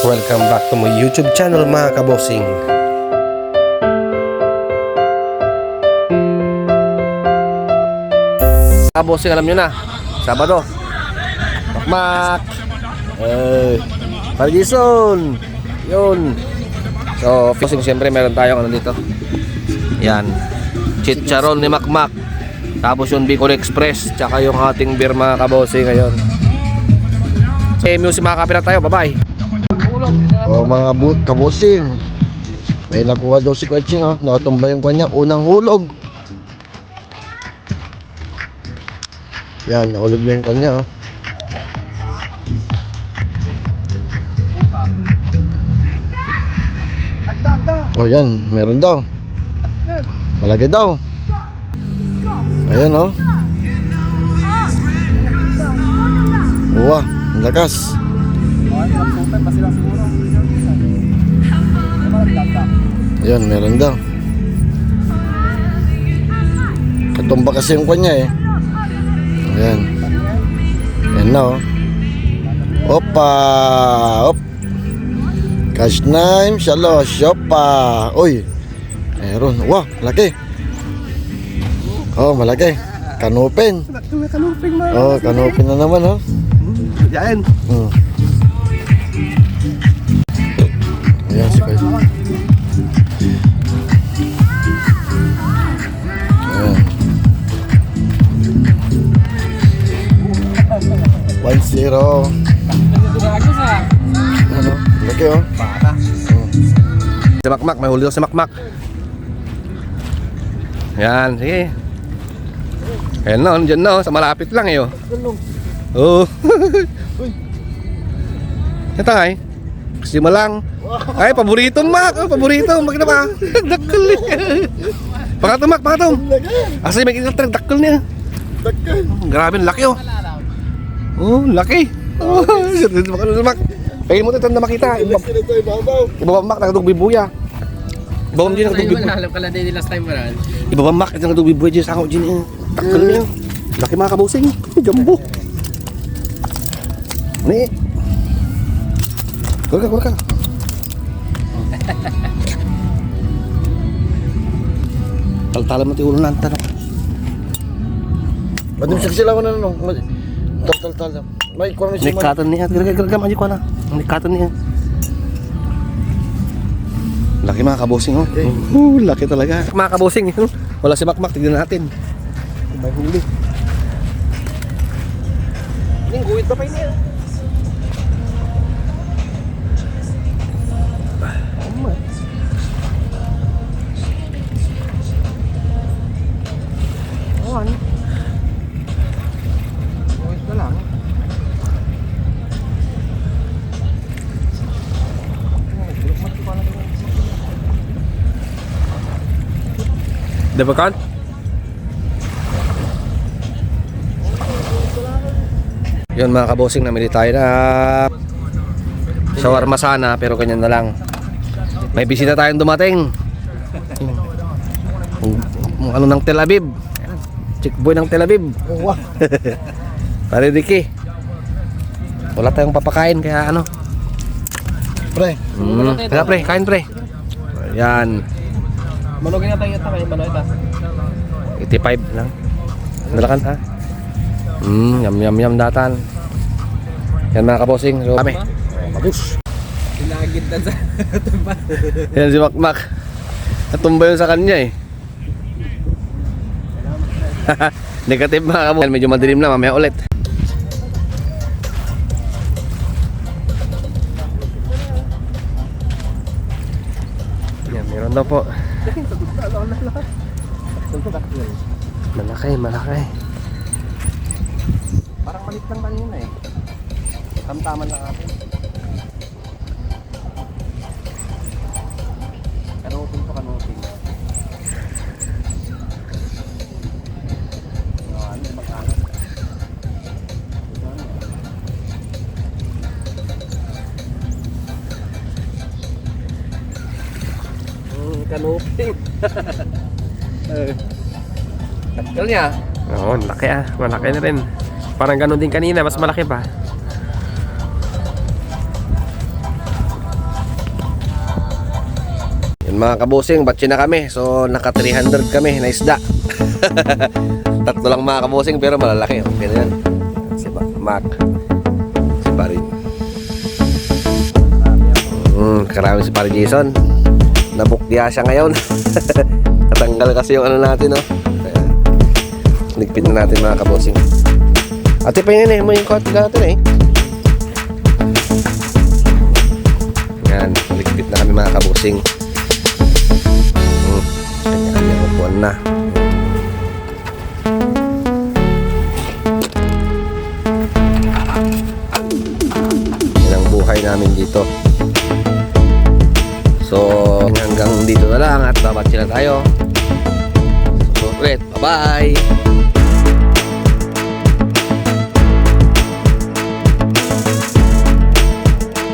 Welcome back to my YouTube channel mga kabosing. Kabosing, alam nyo na, Sabado Makmak Pargison yun. So fishing, siyempre meron tayong ano dito. Yan, chicharon ni Makmak. Tapos yung Bicol Express, tsaka yung ating beer mga kabosing ngayon. Music, makakapit na tayo, bye bye. O mga kabosing, may nakuha daw si Kwetsing, nakatumba yung kanya unang hulog. Yan, nahulog na yung kanya. O yan, meron daw. Malaki daw. Ayan Uwa, ang lakas. Ayan, meron daw. Katumba kasi yung kanya Ayan. Ayan na Opa. Op. Cash name, shalos. Opa. Uy. Meron. Wah, malaki. Oh, malaki. Kanupin. Oh, kanupin na naman Yan. Ayan si Kuya. Ayan. 1-0. Ano? Laki Si Makmak, may huli daw si Makmak. Yan, sige. Ayan na, dyan na, sa malapit lang Oo. Ito ay kasi malang. Ay, paborito Mak. Paborito. Magkita pa. Dakkel niya. Pangatong Mak, pangatong. Kasi may kinatang dakkel niya. Grabe, laki laki. Mak. Pagin mo ito na makita. Ibabang Mak, nakatog bibuya. Ibabang din nakatog bibuya. Alam ka lang din last time maran. Ibabang Mak, nakatog bibuya dyan sa ako dyan. Dakkel niya. Laki mga kabusing. Jumbo. Ni. Kuha ka. Tal-talan mo tayo ulo ng tanong. Madim sila ko na Tal. May kuha May katan niya. Gagam aja ko na. May katan niya. Laki mga kabosing laki talaga. Mga kabosing wala si Makmak. Tignan natin. May huli. Ini guhit pa niya. Dapat kan? Yun mga kabosing, namili tayo na shawarma sana, pero ganyan na lang. May bisita tayong dumating. Ano ng Tel Aviv? Chick boy ng Tel Aviv. Pare Ricky. Wala tayong papakain kaya ano. Pre. Kaya pre, kain pre. Yan. Manogin na tayo kayo, manoy ta. 85 lang. Dalakan ha. Yum datan. Yan mga kabosing. So kami. Bagus. Sinagid na sa tumba. Yan si Makmak. Natumba yun sa kanya Negative mga kabosing. Medyo madilim na, mamaya ulit. Yan, meron daw po. Malaki. Parang malit lang man yun Tamtaman lang natin. Kanutin. Kanutin. Takal niya. Oo, laki malaki na rin. Parang ganun din kanina, mas malaki pa. Mga kabusing, batsi na kami. So naka 300 kami na isda. Tatlo lang mga kabusing pero malalaki. Okay na yan. Si Mac, si Parin. Karami si Parin Jason. Nabukdiya siya ngayon. Natanggal kasi yung ano natin, no? Ayan. Ligpit na natin mga kabusing. Ate pa yun mo yung konti natin Yan, ligpit na kami mga kabusing. Kanya-kanya upuan na. Yan ang buhay namin dito. So hanggang dito na lang at babatsi na tayo. So ulit, bye bye.